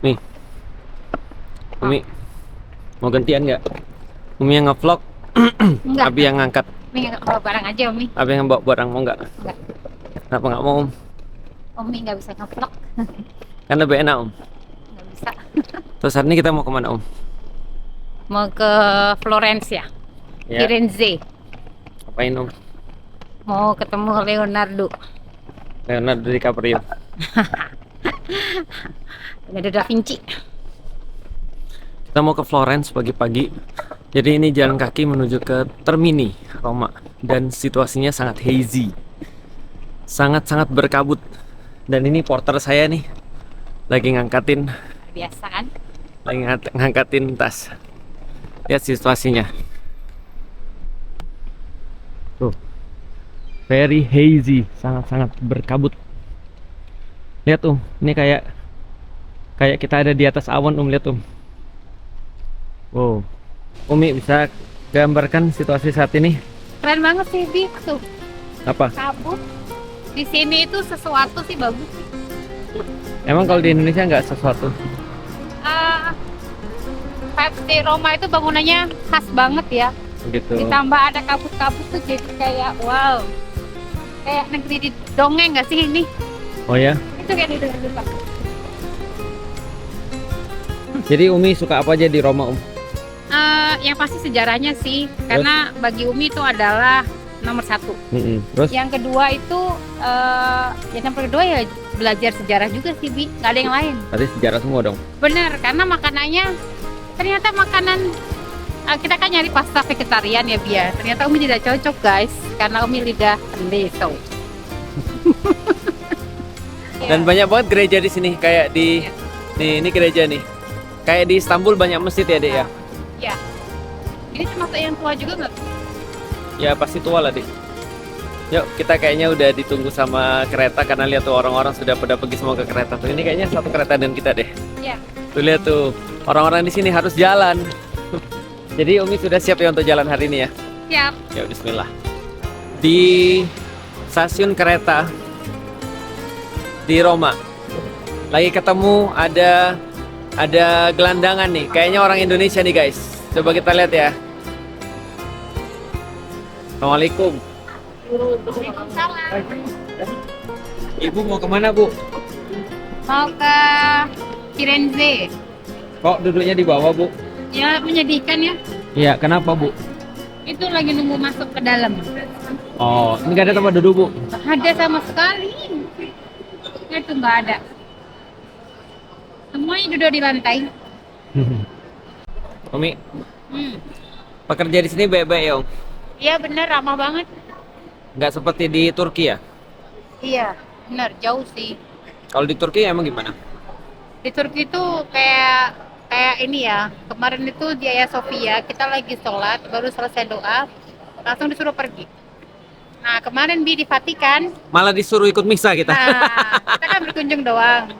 Nih, Umi mau gantian nggak? Umi yang ngevlog, Enggak, Abi yang ngangkat, Umi nggak bawa barang aja, Umi. Abi yang bawa barang, mau nggak? Enggak, Kenapa nggak mau, Om? Umi nggak bisa ngevlog, Kan lebih enak, Om. nggak bisa. Terus hari ini kita mau kemana, Om? Mau ke Florence ya, Ya, Firenze. ngapain, Om? Mau ketemu Leonardo DiCaprio. Da Vinci. Kita mau ke Florence pagi-pagi. Jadi ini jalan kaki menuju ke Termini, Roma. Dan situasinya sangat hazy. Sangat-sangat berkabut. Dan ini porter saya nih. Lagi ngangkatin Biasa kan? ngangkatin tas. Lihat situasinya. Tuh. Very hazy, sangat-sangat berkabut. Lihat ini kayak kita ada di atas awan, lihat Wow. Umi bisa gambarkan situasi saat ini? Keren banget sih, Bi. Tuh, Apa? kabut. Di sini itu sesuatu sih bagus sih. Emang kalau di Indonesia nggak sesuatu? Vibes di Roma itu bangunannya khas banget ya. Begitu. Ditambah ada kabut-kabut tuh jadi kayak wow. Kayak negeri di dongeng nggak sih ini? Oh ya? Itu kayak di dongeng Jepang. Jadi Umi suka apa aja di Roma, Yang pasti sejarahnya sih, karena bagi Umi itu adalah nomor satu. Terus? Yang kedua itu, yang kedua ya belajar sejarah juga sih, Bi. Nggak ada yang lain. Tadi sejarah semua dong. Bener, karena makanannya ternyata makanan kita kan nyari pasta vegetarian ya, Bia. Ternyata Umi tidak cocok, guys, karena Umi lidah pendeso. Dan banyak banget gereja di sini, kayak di nih, ini gereja nih. Kayak di Istanbul banyak masjid ya, Dek ya? Ya, ini termasuk yang tua juga nggak? Ya pasti tua lah, Dek. Yuk, kita kayaknya udah ditunggu sama kereta karena lihat tuh orang-orang sudah pada pergi semua ke kereta tuh. Ini kayaknya satu kereta dan kita deh. Ya. Tuh lihat tuh, orang-orang di sini harus jalan. Jadi Umi sudah siap ya untuk jalan hari ini ya? Siap. Ya bismillah. Di stasiun kereta di Roma. Lagi ketemu ada gelandangan nih. Kayaknya orang Indonesia nih, guys. Coba kita lihat ya. Assalamualaikum. Waalaikumsalam. Ibu mau kemana, Bu? Mau ke Firenze. Kok duduknya di bawah, Bu? Ya, menyedihkan ya. Iya, kenapa, Bu? Itu lagi nunggu masuk ke dalam. Oh, ini nggak ada tempat duduk, Bu? Nggak ada sama sekali. Itu nggak ada. Semuanya duduk di lantai. Umi, Hmm. pekerja di sini baik-baik ya, Om? Iya bener, ramah banget. Nggak seperti di Turki ya? Iya, bener, jauh sih. Kalau di Turki emang gimana? Di Turki itu kayak ini ya. Kemarin itu di Hagia Sophia kita lagi sholat, baru selesai doa, langsung disuruh pergi. Nah kemarin di Vatikan, Malah disuruh ikut misa kita. kita kan berkunjung doang.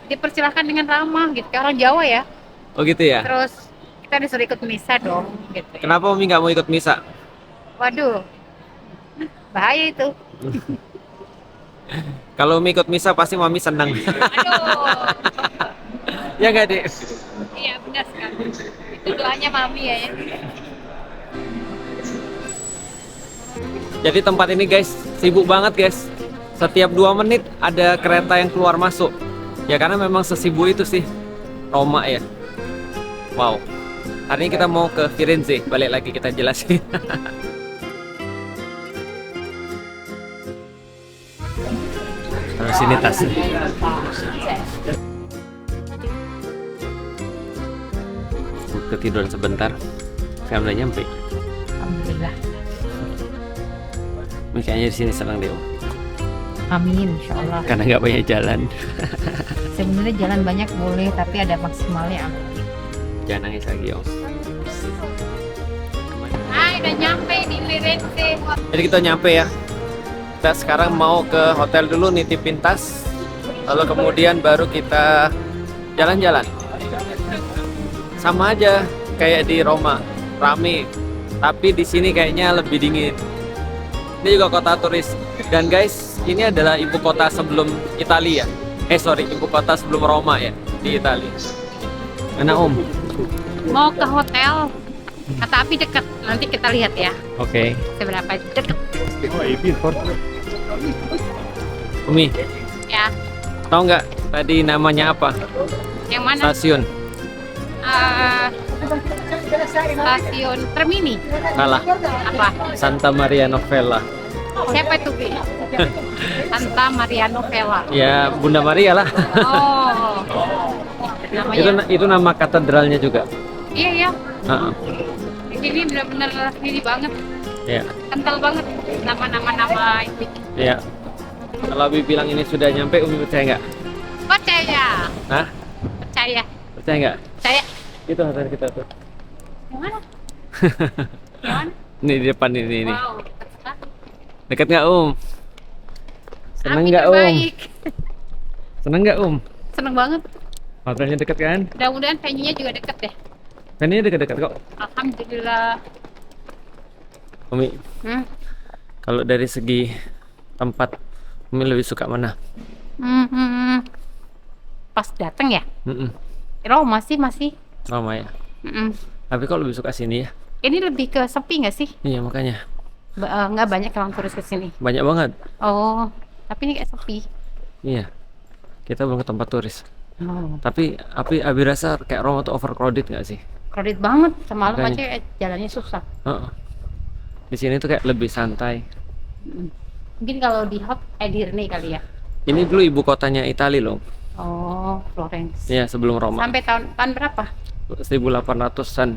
Dipersilahkan dengan ramah gitu, kayak orang Jawa ya. Oh gitu ya? Terus kita disuruh ikut misa dong, gitu. Kenapa Umi nggak mau ikut misa? Waduh, bahaya itu. Kalau Umi ikut misa pasti Mami senang. Aduh, Ya nggak, Dek? iya benar sekali. Itu doanya mami ya. Jadi tempat ini, guys, sibuk banget, guys. Setiap 2 menit ada kereta yang keluar masuk. Ya karena memang sesibuk itu sih Roma ya. Wow. Hari ini kita mau ke Firenze. Balik lagi kita jelasin. Terus ini tasnya. Ketiduran sebentar. Sekarang udah nyampe. Alhamdulillah. Kayaknya di sini senang deh, Om. Amin, insya Allah. Karena nggak banyak jalan. Sebenarnya jalan banyak boleh, tapi ada maksimalnya. Jangan nangis lagi, Om. Hai, udah nyampe di Firenze. Jadi kita nyampe ya. Kita sekarang mau ke hotel dulu nitipin tas. Lalu kemudian baru kita jalan-jalan. Sama aja kayak di Roma, rame. Tapi di sini kayaknya lebih dingin. Ini juga kota turis. Dan guys, ini adalah ibu kota sebelum Italia. Ibu kota sebelum Roma ya. di Italia? Mana Om? Mau ke hotel, kata Api deket. Nanti kita lihat ya, Oke. seberapa deket. Umi, Ya, tahu nggak tadi namanya apa? yang mana? Stasiun? Eh, stasiun Termini. Salah. Apa? Santa Maria Novella. Siapa itu, Bi? Santa Maria Novella. Ya, Bunda Maria lah. Oh, namanya. Itu nama katedralnya juga. Iya ya. Heeh. Di sini benar-benar ini banget, Ya, kental banget nama itu. ya. Kalau Abi bilang ini sudah nyampe, Umi percaya nggak? Percaya, Hah? percaya, Percaya nggak? percaya. Itu hotel kita tuh. Yang mana? Yang mana? Ini di depan ini. Wow, dekat sekali. Dekat nggak Om? Seneng Api nggak Om? terbaik. Seneng nggak Om? Seneng banget. Hotelnya dekat kan? Mudah-mudahan venue-nya juga deket deh. Venue dekat-dekat kok. Alhamdulillah. Umi, Hmm. kalau dari segi tempat, Umi lebih suka mana? Hmm, hmm, hmm. Pas datang ya, Mm-mm. Roma sih masih. Roma ya. Mm-mm. Tapi kok lebih suka sini ya? Ini lebih ke sepi nggak sih? Iya makanya. Nggak banyak orang turis ke sini. Banyak banget. Oh, tapi ini kayak sepi. Iya. Kita belum ke tempat turis. Oh. Tapi Abi rasa kayak Roma tuh overcrowded nggak sih? Crowded banget, semalam Makanya. aja jalannya susah. Heeh. Di sini tuh kayak lebih santai. Mm. Mungkin kalau di di Rene kali ya. Ini dulu ibu kotanya Italia loh. Oh, Florence. Iya, sebelum Roma. Sampai tahun berapa? 1800-an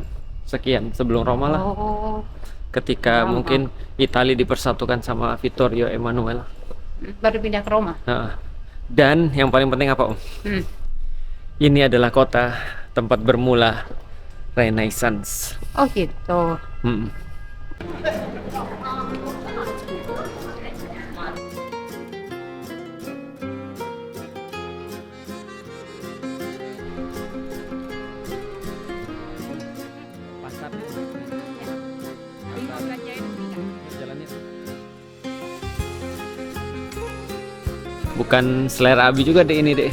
sekian sebelum Roma lah. Oh, Ketika Lama. mungkin Italia dipersatukan sama Vittorio Emanuele. baru pindah ke Roma. Heeh. Dan yang paling penting apa Om? Hmm. Ini adalah kota tempat bermula Renaissance. Oh gitu. Mm. Bukan selera Abi juga deh ini deh.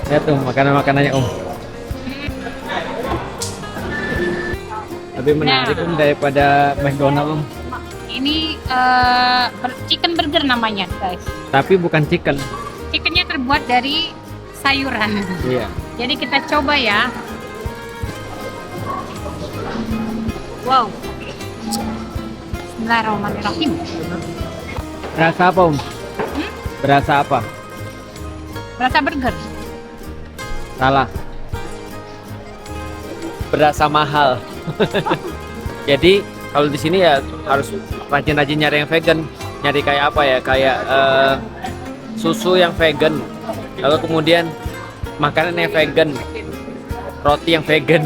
Lihat tuh makanan-makanannya Om. Lebih menarik Om daripada McDonald Om. Ini chicken burger namanya, guys. Tapi bukan chicken. Chickennya terbuat dari sayuran. Iya. Jadi kita coba ya. Wow. Bismillahirrahmanirrahim. Berasa apa Om? Berasa apa? Berasa burger. Salah. Berasa mahal. Jadi kalau di sini ya harus rajin-rajin nyari yang vegan. Nyari kayak apa ya? Kayak susu yang vegan. Lalu kemudian makanan yang vegan. Roti yang vegan.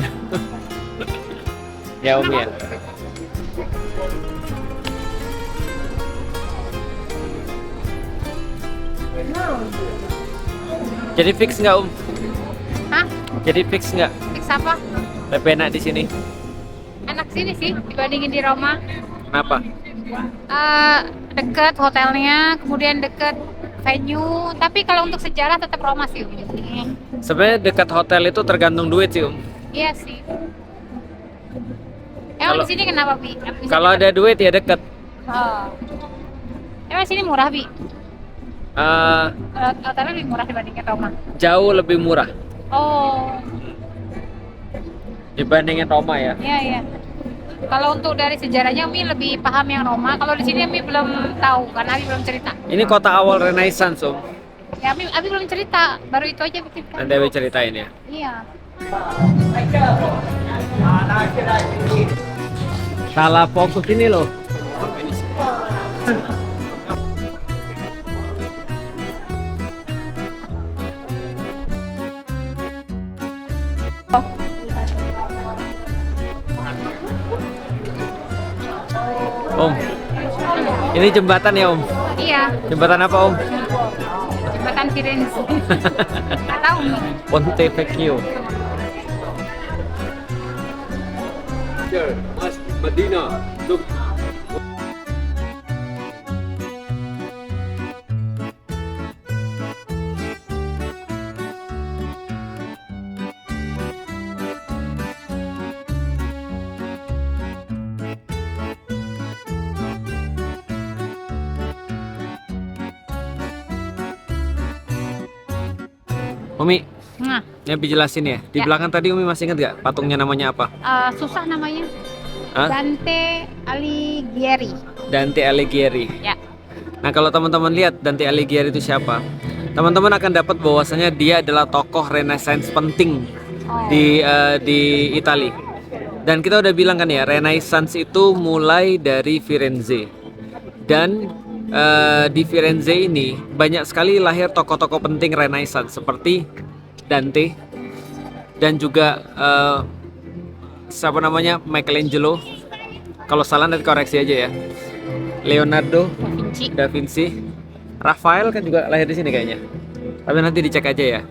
Ya Om ya. Jadi fix nggak Om? Hah? Jadi fix nggak? Fix apa? Lebih enak di sini. Enak sini sih dibandingin di Roma. Kenapa? Deket hotelnya, kemudian deket venue. Tapi kalau untuk sejarah tetap Roma sih. Sebenarnya dekat hotel itu tergantung duit sih Om. Iya sih. Emang Kalau- di sini kenapa, Bi? Bisa Kalau deket? ada duit ya deket. Oh. Emang sini murah, Bi? Eh, Hotelnya lebih murah dibandingin Roma. jauh lebih murah Oh, dibandingin Roma ya. iya iya. Kalau untuk dari sejarahnya Mi lebih paham yang Roma. Kalau di sini Mi belum tahu karena Mi belum cerita. Ini kota awal Renaissance Om. Ya Abi belum cerita, baru itu aja bikin. Nanti Abi ceritain ya. Iya. Salah fokus ini loh. Om, ini jembatan ya Om? Iya, Jembatan apa Om? jembatan Firenze. Nggak tahu Mi. Ponte Vecchio. Mas Medina. Umi, Nah, ini Abi jelasin ya. Di Ya. belakang tadi Umi masih ingat gak patungnya namanya apa? susah namanya. Hah? Dante Alighieri. Dante Alighieri. Ya. Nah, kalau teman-teman lihat Dante Alighieri itu siapa? Teman-teman akan dapat bahwasanya dia adalah tokoh Renaissance penting Oh. di Italia. Dan kita udah bilang kan ya, Renaissance itu mulai dari Firenze. Dan di Firenze ini banyak sekali lahir tokoh-tokoh penting Renaissance seperti Dante dan juga siapa namanya, Michelangelo. Kalau salah nanti koreksi aja ya. Leonardo Da Vinci. da Vinci, Rafael kan juga lahir di sini kayaknya. Tapi nanti dicek aja ya.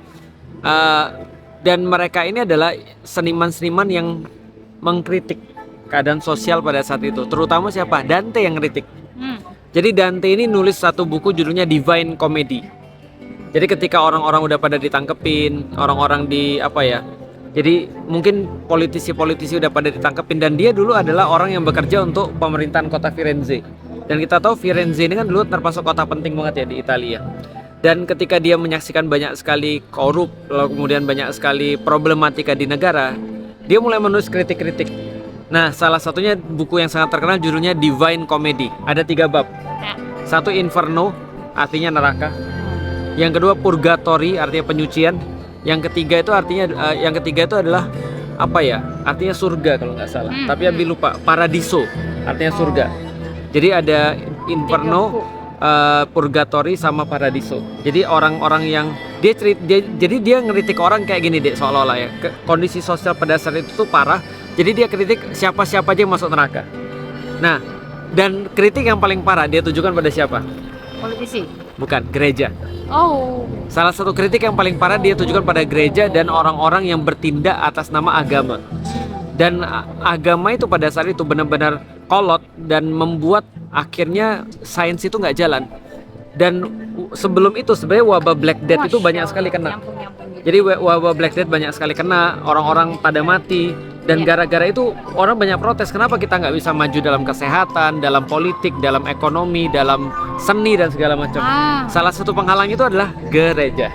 Dan mereka ini adalah seniman-seniman yang mengkritik keadaan sosial pada saat itu. Terutama siapa? Dante yang kritik. Hmm. Jadi Dante ini nulis satu buku judulnya Divine Comedy. Jadi ketika orang-orang udah pada ditangkepin, orang-orang di apa ya? Jadi mungkin politisi-politisi udah pada ditangkepin, dan dia dulu adalah orang yang bekerja untuk pemerintahan kota Firenze. Dan kita tahu Firenze ini kan dulu termasuk kota penting banget ya di Italia. Dan ketika dia menyaksikan banyak sekali korup, lalu kemudian banyak sekali problematika di negara, dia mulai menulis kritik-kritik. Nah, salah satunya buku yang sangat terkenal judulnya Divine Comedy. Ada 3 bab. Ya. Satu Inferno, artinya neraka. Yang kedua Purgatory, artinya penyucian. Yang ketiga itu adalah apa ya? Artinya surga kalau nggak salah. Tapi Abi lupa. Paradiso, artinya surga. Jadi ada Inferno, Purgatory sama Paradiso. Jadi orang-orang yang jadi dia ngeritik orang kayak gini deh, seolah-olah ya. Kondisi sosial pada saat itu tuh parah. Jadi dia kritik siapa-siapa aja yang masuk neraka. Nah, dan kritik yang paling parah dia tujukan pada siapa? Politisi. Bukan, gereja. Oh. Salah satu kritik yang paling parah dia tujukan pada gereja dan orang-orang yang bertindak atas nama agama. Dan agama itu pada saat itu benar-benar kolot dan membuat akhirnya sains itu nggak jalan. Dan sebelum itu sebenarnya wabah Black Death itu banyak sekali kena. Jadi wabah Black Death banyak sekali kena, orang-orang pada mati. Dan gara-gara itu orang banyak protes, kenapa kita nggak bisa maju dalam kesehatan, dalam politik, dalam ekonomi, dalam seni dan segala macam. Salah satu penghalang itu adalah gereja.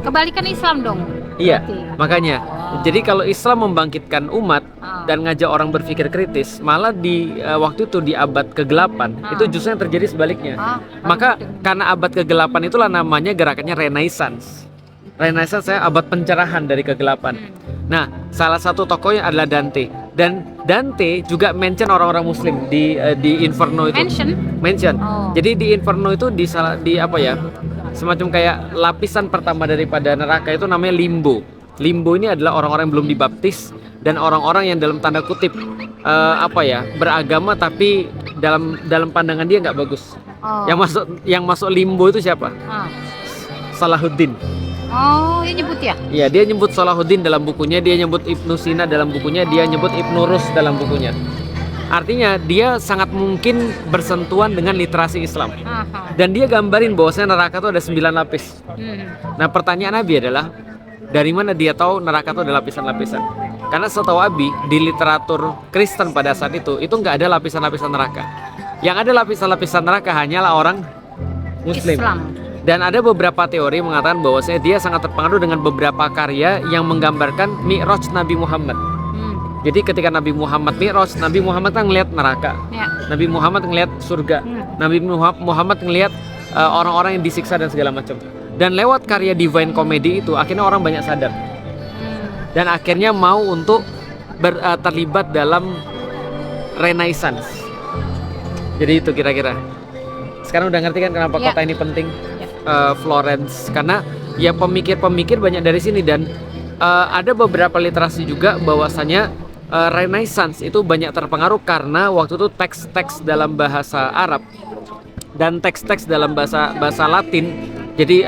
Kebalikan Islam dong. Iya, Berarti. makanya. Jadi kalau Islam membangkitkan umat dan ngajak orang berpikir kritis, malah di waktu itu di abad ke-8 itu justru yang terjadi sebaliknya. Maka karena abad ke-8 itulah namanya gerakannya Renaissance. Renaissance saya abad pencerahan dari kegelapan. Nah, salah satu tokohnya adalah Dante. Dan Dante juga mention orang-orang Muslim di Inferno itu. Mention. Oh. Jadi di Inferno itu di apa ya? Semacam kayak lapisan pertama daripada neraka itu namanya limbo. Limbo ini adalah orang-orang yang belum dibaptis dan orang-orang yang dalam tanda kutip apa ya, beragama tapi dalam pandangan dia nggak bagus. Oh. Yang masuk limbo itu siapa? Salahuddin. Oh, dia nyebut ya? Iya, dia nyebut Salahuddin dalam bukunya, dia nyebut Ibnu Sina dalam bukunya, dia nyebut Ibnu Rus dalam bukunya. Artinya dia sangat mungkin bersentuhan dengan literasi Islam. Dan dia gambarin bahwasanya neraka itu ada 9 lapis. Nah, pertanyaan Abi adalah dari mana dia tahu neraka itu ada lapisan-lapisan? Karena setahu Abi di literatur Kristen pada saat itu nggak ada lapisan-lapisan neraka. Yang ada lapisan-lapisan neraka hanyalah orang Muslim. Islam. Dan ada beberapa teori mengatakan bahwasanya dia sangat terpengaruh dengan beberapa karya yang menggambarkan Mi'raj Nabi Muhammad. Jadi ketika Nabi Muhammad Mi'raj, Nabi Muhammad kan ngelihat neraka. Ya. Nabi Muhammad ngelihat surga. Nabi Muhammad ngelihat orang-orang yang disiksa dan segala macam. Dan lewat karya Divine Comedy itu akhirnya orang banyak sadar. Dan akhirnya mau untuk terlibat dalam Renaissance. Jadi itu kira-kira. Sekarang udah ngerti kan kenapa kota ini penting? Florence, karena ya pemikir-pemikir banyak dari sini. Dan ada beberapa literasi juga bahwasanya Renaissance itu banyak terpengaruh karena waktu itu teks-teks dalam bahasa Arab dan teks-teks dalam bahasa Latin. Jadi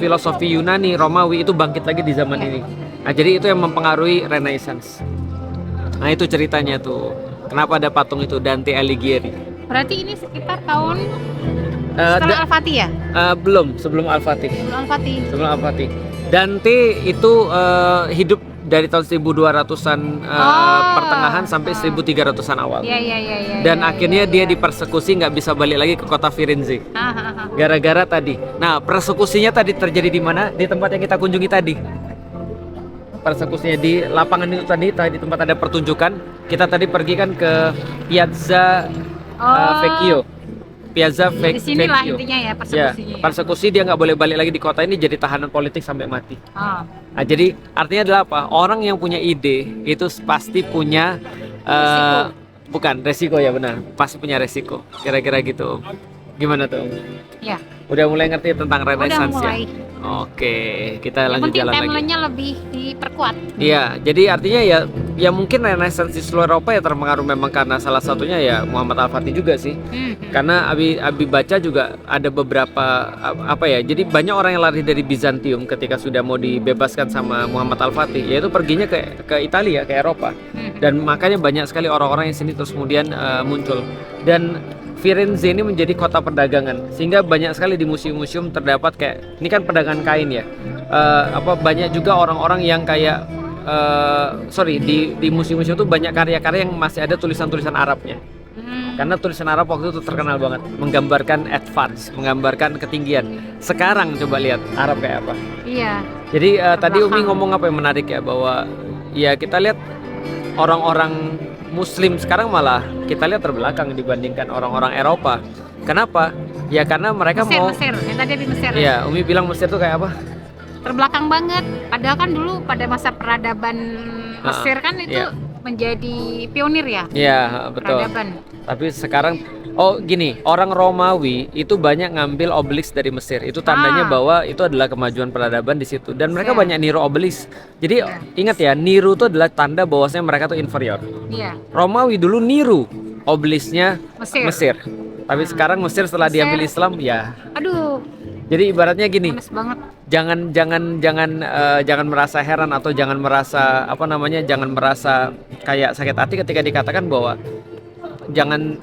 filosofi Yunani, Romawi itu bangkit lagi di zaman ini. Nah, jadi itu yang mempengaruhi Renaissance. Nah, itu ceritanya tuh. Kenapa ada patung itu Dante Alighieri? Berarti ini sekitar tahun setelah Al-Fatih ya? Belum, sebelum Al-Fatih. Sebelum Al-Fatih. Sebelum Al-Fatih. Dante itu hidup dari tahun 1200-an Oh. pertengahan sampai 1300-an awal. Iya, iya, iya, iya. Dan iya, akhirnya iya, dia iya. dipersekusi, nggak bisa balik lagi ke kota Firenze. Ah, ah, ah. Gara-gara tadi. Nah, persekusinya tadi terjadi di mana? Di tempat yang kita kunjungi tadi. Persekusinya di lapangan itu tadi di tempat ada pertunjukan. Kita tadi pergi kan ke Piazza Vecchio. Piazza Di sinilah Vecchio. intinya ya Ya, persekusinya. Ya. persekusi dia nggak boleh balik lagi di kota ini, jadi tahanan politik sampai mati. Oh. Nah, jadi artinya adalah apa? Orang yang punya ide itu pasti punya bukan resiko, ya benar. Pasti punya resiko. Kira-kira gitu. Gimana tuh? Ya. Udah mulai ngerti tentang Udah Renaissance ya? mulai. Oke, kita Yang lanjut penting jalan lagi. timelinenya lebih diperkuat. Iya, jadi artinya ya mungkin Renaissance di seluruh Eropa ya terpengaruh memang karena salah satunya ya Muhammad Al-Fatih juga sih. Karena Abi baca juga ada beberapa apa ya. Jadi banyak orang yang lari dari Bizantium ketika sudah mau dibebaskan sama Muhammad Al-Fatih, yaitu perginya ke Italia, ke Eropa. Dan makanya banyak sekali orang-orang yang sini terus kemudian muncul. Dan Firenze ini menjadi kota perdagangan, sehingga banyak sekali di museum-museum terdapat kayak ini kan pedagang kain ya. Banyak juga orang-orang yang kayak di museum-museum itu banyak karya-karya yang masih ada tulisan-tulisan Arabnya. Karena tulisan Arab waktu itu terkenal banget, menggambarkan advance, menggambarkan ketinggian. Sekarang coba lihat Arab kayak apa. Iya. Jadi tadi Umi Terbelakang. ngomong apa yang menarik ya, bahwa ya kita lihat orang-orang Muslim sekarang malah kita lihat terbelakang dibandingkan orang-orang Eropa. Kenapa? Ya karena mereka Mesir, mau. Mesir. Yang tadi di Mesir. Ya, Umi bilang Mesir tuh kayak apa? Terbelakang banget. Padahal kan dulu pada masa peradaban Mesir kan itu iya. menjadi pionir ya. Iya, betul. Peradaban. Tapi sekarang gini, orang Romawi itu banyak ngambil obelisk dari Mesir. Itu tandanya bahwa itu adalah kemajuan peradaban di situ. Dan mereka Iya. banyak niru obelisk. Jadi ingat ya, niru itu adalah tanda bahwasanya mereka tuh inferior. Iya. Romawi dulu niru obelisknya Mesir. Tapi sekarang Mesir setelah diambil Islam ya. Aduh, Jadi ibaratnya gini, panas banget. jangan merasa heran atau jangan merasa jangan merasa kayak sakit hati ketika dikatakan bahwa jangan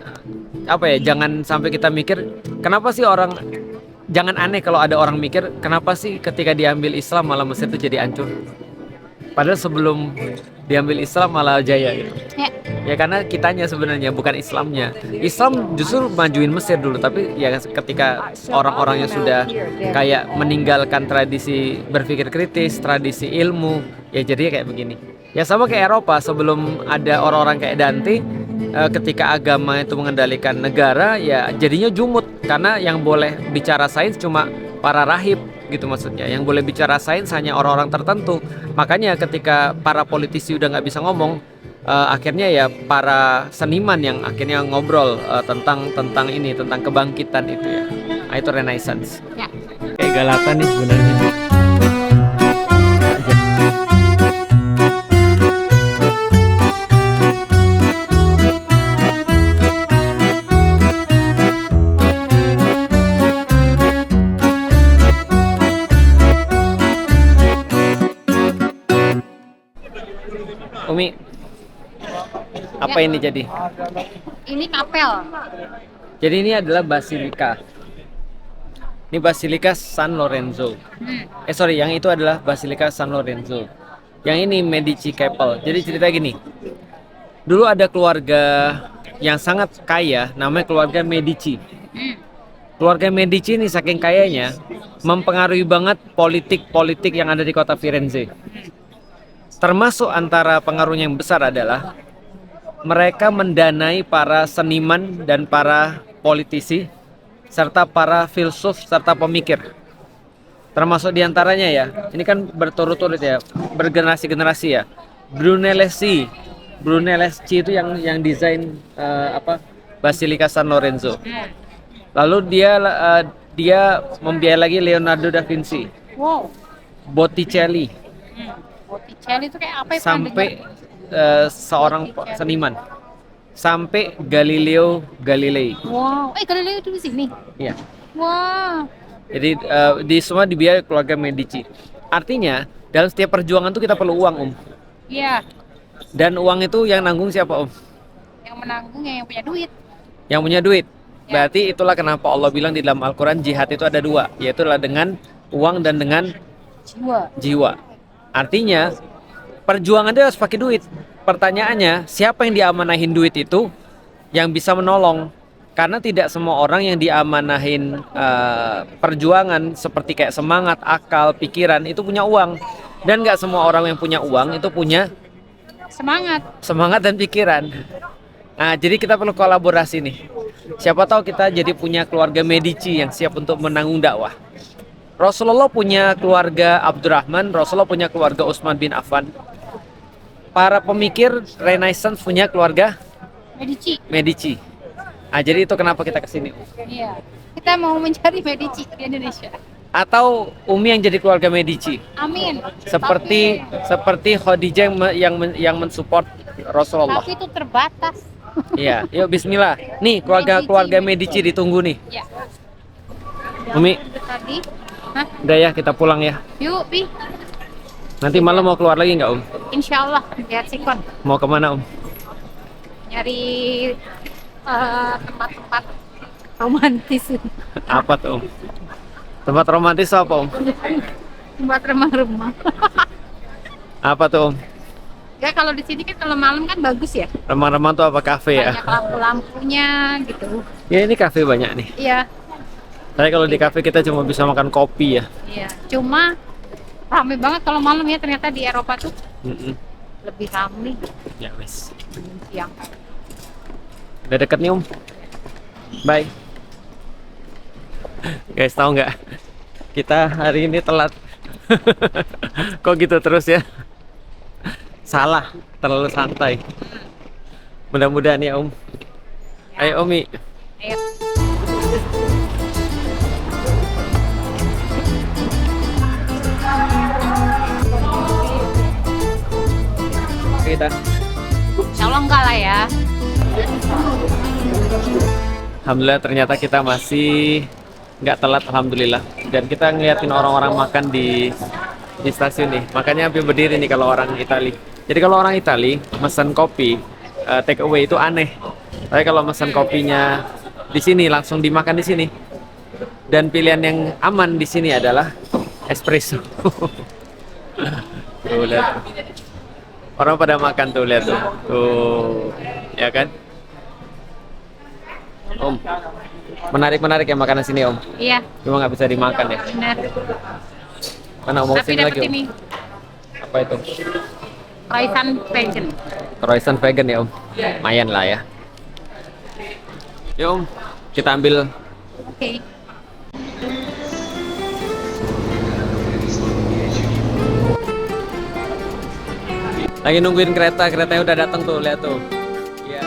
sampai kita mikir kenapa sih jangan aneh kalau ada orang mikir kenapa sih ketika diambil Islam malah Mesir itu jadi hancur. Padahal sebelum diambil Islam malah jaya gitu. Ya karena kitanya sebenarnya bukan Islamnya. Islam justru majuin Mesir dulu, tapi ya ketika orang-orangnya sudah kayak meninggalkan tradisi berpikir kritis, tradisi ilmu, ya jadinya kayak begini. Ya sama kayak Eropa, sebelum ada orang-orang kayak Dante, ketika agama itu mengendalikan negara, ya jadinya jumut karena yang boleh bicara sains cuma para rahib gitu maksudnya. Yang boleh bicara sains hanya orang-orang tertentu. Makanya ketika para politisi udah nggak bisa ngomong, akhirnya ya para seniman yang akhirnya ngobrol tentang kebangkitan itu ya. Nah, itu Renaissance. Ya. Kayak Galata nih sebenarnya. Umi, apa ini jadi? Ini kapel. Jadi ini adalah Basilika. Ini Basilika San Lorenzo. Yang itu adalah Basilika San Lorenzo. Yang ini Medici Chapel. Jadi cerita gini. Dulu ada keluarga yang sangat kaya, namanya keluarga Medici. Keluarga Medici ini saking kayanya mempengaruhi banget politik-politik yang ada di kota Firenze. Termasuk antara pengaruhnya yang besar adalah mereka mendanai para seniman dan para politisi serta para filsuf serta pemikir. Termasuk diantaranya ya, ini kan berturut-turut ya, bergenerasi-generasi ya. Brunelleschi itu yang desain Basilika San Lorenzo. Lalu dia membiayai lagi Leonardo da Vinci, Wow. Botticelli, Botticelli itu kayak apa ya? sampai seorang seniman, sampai Galileo Galilei. Wow. Galileo itu di sini. Ya. Wow. Jadi di semua dibiayai keluarga Medici. Artinya dalam setiap perjuangan tuh kita perlu uang, Iya. Dan uang itu yang nanggung siapa, Yang menanggungnya yang punya duit. Yang punya duit. Ya. Berarti itulah kenapa Allah bilang di dalam Al-Quran jihad itu ada dua, yaitu adalah dengan uang dan dengan Jiwa. jiwa. Artinya perjuangan dia harus pakai duit. Pertanyaannya, siapa yang diamanahin duit itu yang bisa menolong? Karena tidak semua orang yang diamanahin perjuangan seperti kayak semangat, akal, pikiran itu punya uang. Dan nggak semua orang yang punya uang itu punya semangat dan pikiran. Nah, jadi kita perlu kolaborasi nih. Siapa tahu kita jadi punya keluarga Medici yang siap untuk menanggung dakwah. Rasulullah punya keluarga Abdurrahman, Rasulullah punya keluarga Utsman bin Affan. Para pemikir Renaissance punya keluarga Medici. Nah, jadi itu kenapa kita kesini. Iya. Kita mau mencari Medici di Indonesia. Atau Umi yang jadi keluarga Medici. Amin. Seperti Khadijah yang mensupport Rasulullah. Tapi itu terbatas. Iya, yuk bismillah. Nih, keluarga Medici ditunggu nih. Ya. Umi, Tadi. Hah? udah ya kita pulang ya. Yuk, Pi. Nanti malam mau keluar lagi nggak Om? Insya Allah lihat sikon. Mau kemana Om? Nyari tempat-tempat romantis. Apa tuh Om? Tempat romantis apa Om? Tempat remah-remah. Apa tuh Om? Ya kalau di sini kan kalau malam kan bagus ya. Remang-remang tuh apa kafe ya? Banyak lampu-lampunya gitu. Ya ini kafe banyak nih. Iya. Tapi kalau di kafe kita cuma bisa makan kopi ya. Iya. Cuma rame banget kalau malam ya, ternyata di Eropa tuh lebih rame Ya wes. siang. Udah deket nih Om. Bye. Guys, tahu nggak? Kita hari ini telat. Kok gitu terus ya? Salah, terlalu santai. Mudah-mudahan ya Om. Ayo Omi. Ayo. Kita. Insya Allah enggak lah ya. Alhamdulillah ternyata kita masih nggak telat, alhamdulillah. Dan kita ngeliatin orang-orang makan di stasiun nih. Makanya hampir berdiri nih kalau orang Itali. Jadi kalau orang Itali pesan kopi take away itu aneh. Tapi kalau pesan kopinya di sini langsung dimakan di sini. Dan pilihan yang aman di sini adalah espresso. Tuh lihat. Orang pada makan tuh, lihat tuh. Tuh, ya kan? Om, menarik ya makanan sini Om. Iya, Cuma nggak bisa dimakan ya. benar. Mana mau Tapi sini dapat lagi Om? ini Apa itu? croissant vegan. Croissant vegan ya Om. Lumayan lah ya. Yuk Om, kita ambil. Oke. Lagi nungguin keretanya udah datang tuh, lihat tuh. Iya.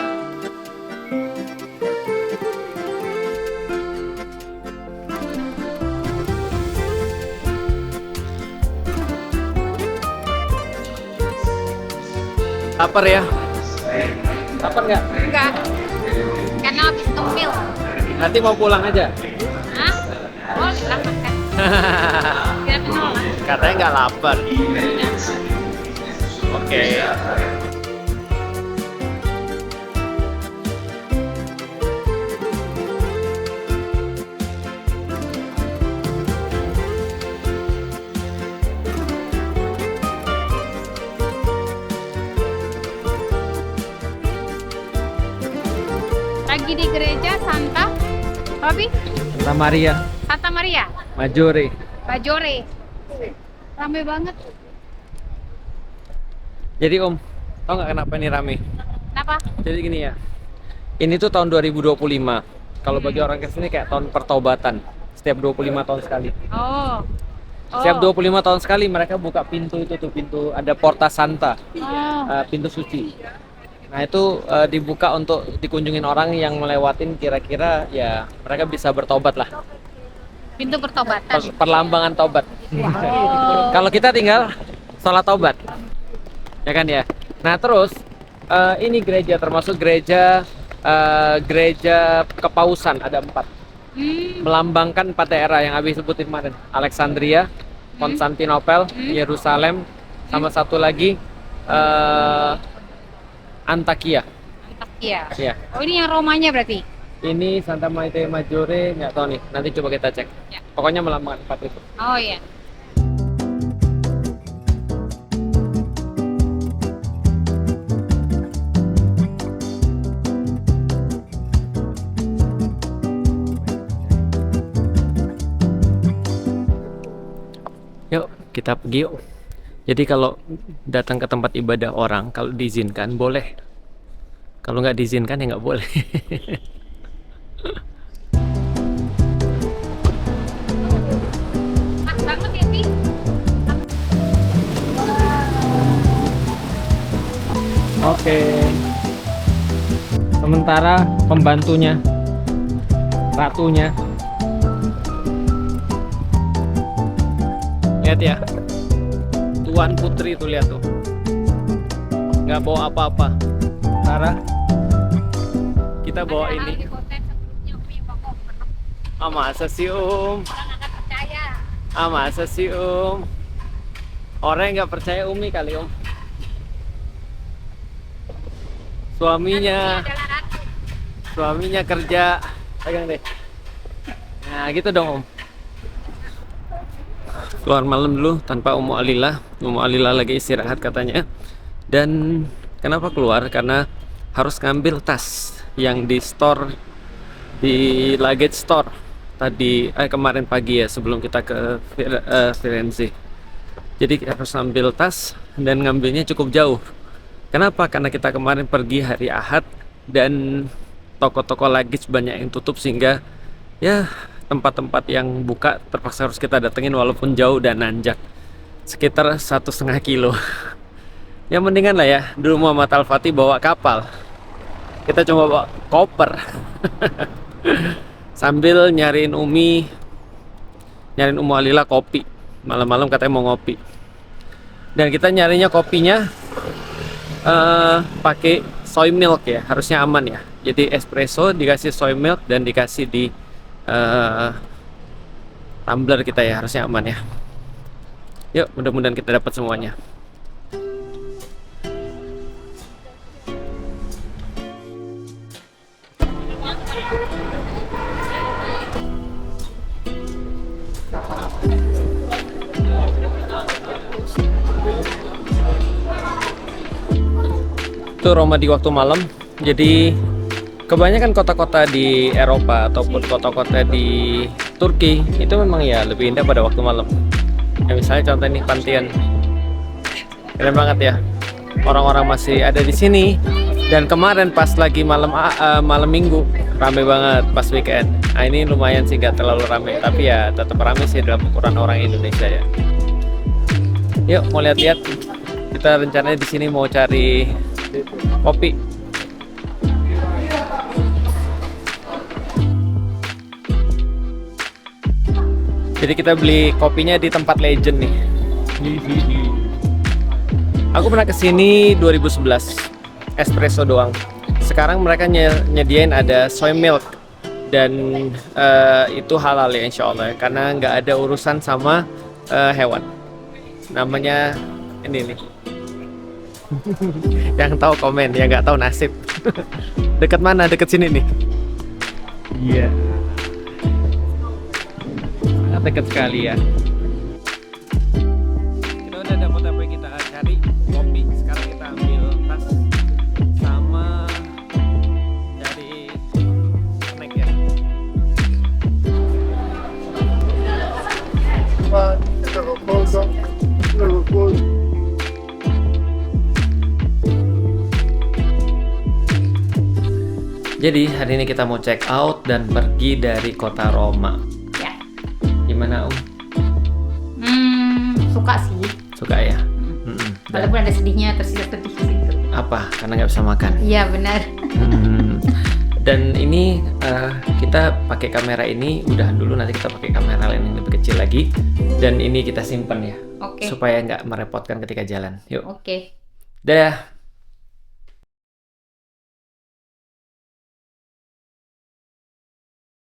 Lapar ya? Lapar nggak? Enggak. Karena habis ngemil. Nanti mau pulang aja. Hah? Oh, lapar kan? Kira menolak. Katanya nggak lapar. Oke. Lagi di gereja Santa Santa Maria Santa Maria Maggiore. Bajore. Rame banget. Jadi Om, tau nggak kenapa ini rame? Kenapa? Jadi gini ya, ini tuh tahun 2025. Kalau bagi orang kesini kayak tahun pertobatan. Setiap 25 tahun sekali. Oh. Setiap 25 tahun sekali mereka buka pintu itu tuh, pintu ada Porta Santa, pintu suci. Nah itu dibuka untuk dikunjungin orang yang melewatin, kira-kira ya mereka bisa bertobat lah. Pintu pertobatan. Perlambangan tobat. Oh. Kalau kita tinggal sholat tobat, ya kan ya. Nah terus ini gereja termasuk gereja kepausan ada 4. Melambangkan 4 daerah yang habis sebutin kemarin. Alexandria, Konstantinopel, Yerusalem, sama satu lagi Antakya. Antakya. Ya. Oh ini yang Romanya berarti? Ini Santa Maria Maggiore, nggak tahu nih. Nanti coba kita cek. Ya. Pokoknya melambangkan 4 itu. Oh iya. kita pergi yuk. Jadi kalau datang ke tempat ibadah orang, kalau diizinkan boleh. Kalau nggak diizinkan ya nggak boleh. Pas banget ya, Pi. Oke. Sementara pembantunya, ratunya. Lihat ya. Tuan Putri tuh, lihat tuh. Nggak bawa apa-apa. Sarah, kita bawa Padahal ini. di konten sebelumnya Umi bawa koper. Ah, masa sih Om? Orang nggak percaya. Ah, masa sih Om? Orang yang nggak percaya Umi kali Om. Suaminya, Umi adalah ratu. suaminya kerja. Pegang deh. Nah gitu dong Om. Keluar malam dulu tanpa Ummu Alila. Ummu Alila lagi istirahat katanya. Dan kenapa keluar? Karena harus ngambil tas yang di store, di luggage store tadi kemarin pagi ya, sebelum kita ke Firenze. Jadi harus ngambil tas dan ngambilnya cukup jauh. Kenapa? Karena kita kemarin pergi hari Ahad dan toko-toko luggage banyak yang tutup, sehingga ya tempat-tempat yang buka terpaksa harus kita datengin walaupun jauh dan nanjak, sekitar 1,5 kilo. Ya mendingan lah ya, dulu Muhammad Al-Fatih bawa kapal, kita coba bawa koper. Sambil nyariin Ummu Alila kopi, malam-malam katanya mau ngopi. Dan kita nyarinya kopinya pakai soy milk ya, harusnya aman ya. Jadi espresso dikasih soy milk dan dikasih di tumbler kita ya, harusnya aman ya. Yuk, mudah-mudahan kita dapat semuanya. Itu Roma di waktu malam. Jadi kebanyakan kota-kota di Eropa ataupun kota-kota di Turki itu memang ya lebih indah pada waktu malam. Ya, misalnya contoh nih Pantheon, keren banget ya. Orang-orang masih ada di sini. Dan kemarin pas lagi malam minggu rame banget pas weekend. Nah ini lumayan sih, nggak terlalu rame, tapi ya tetap rame sih dalam ukuran orang Indonesia ya. Yuk mau lihat-lihat. Kita rencananya di sini mau cari kopi. Jadi kita beli kopinya di tempat legend nih. Aku pernah kesini 2011, espresso doang. Sekarang mereka nyediain ada soy milk dan itu halal ya insya Allah, karena nggak ada urusan sama hewan. Namanya ini nih. Yang tahu komen, yang nggak tahu nasib. Dekat mana? Dekat sini nih. Iya. Sangat dekat sekali ya. Kita udah dapat apa yang kita cari, kopi. Sekarang kita ambil tas sama cari snack ya. Jadi hari ini kita mau check out dan pergi dari kota Roma. Ya. Gimana Suka sih. Suka ya? Dan Walaupun ada sedihnya, tersisa sedih di situ. apa? Karena nggak bisa makan. Iya benar. Dan ini kita pakai kamera ini, udahan dulu, nanti kita pakai kamera lain yang lebih kecil lagi. Dan ini kita simpen ya, Oke. supaya nggak merepotkan ketika jalan. Yuk, Oke. dadah.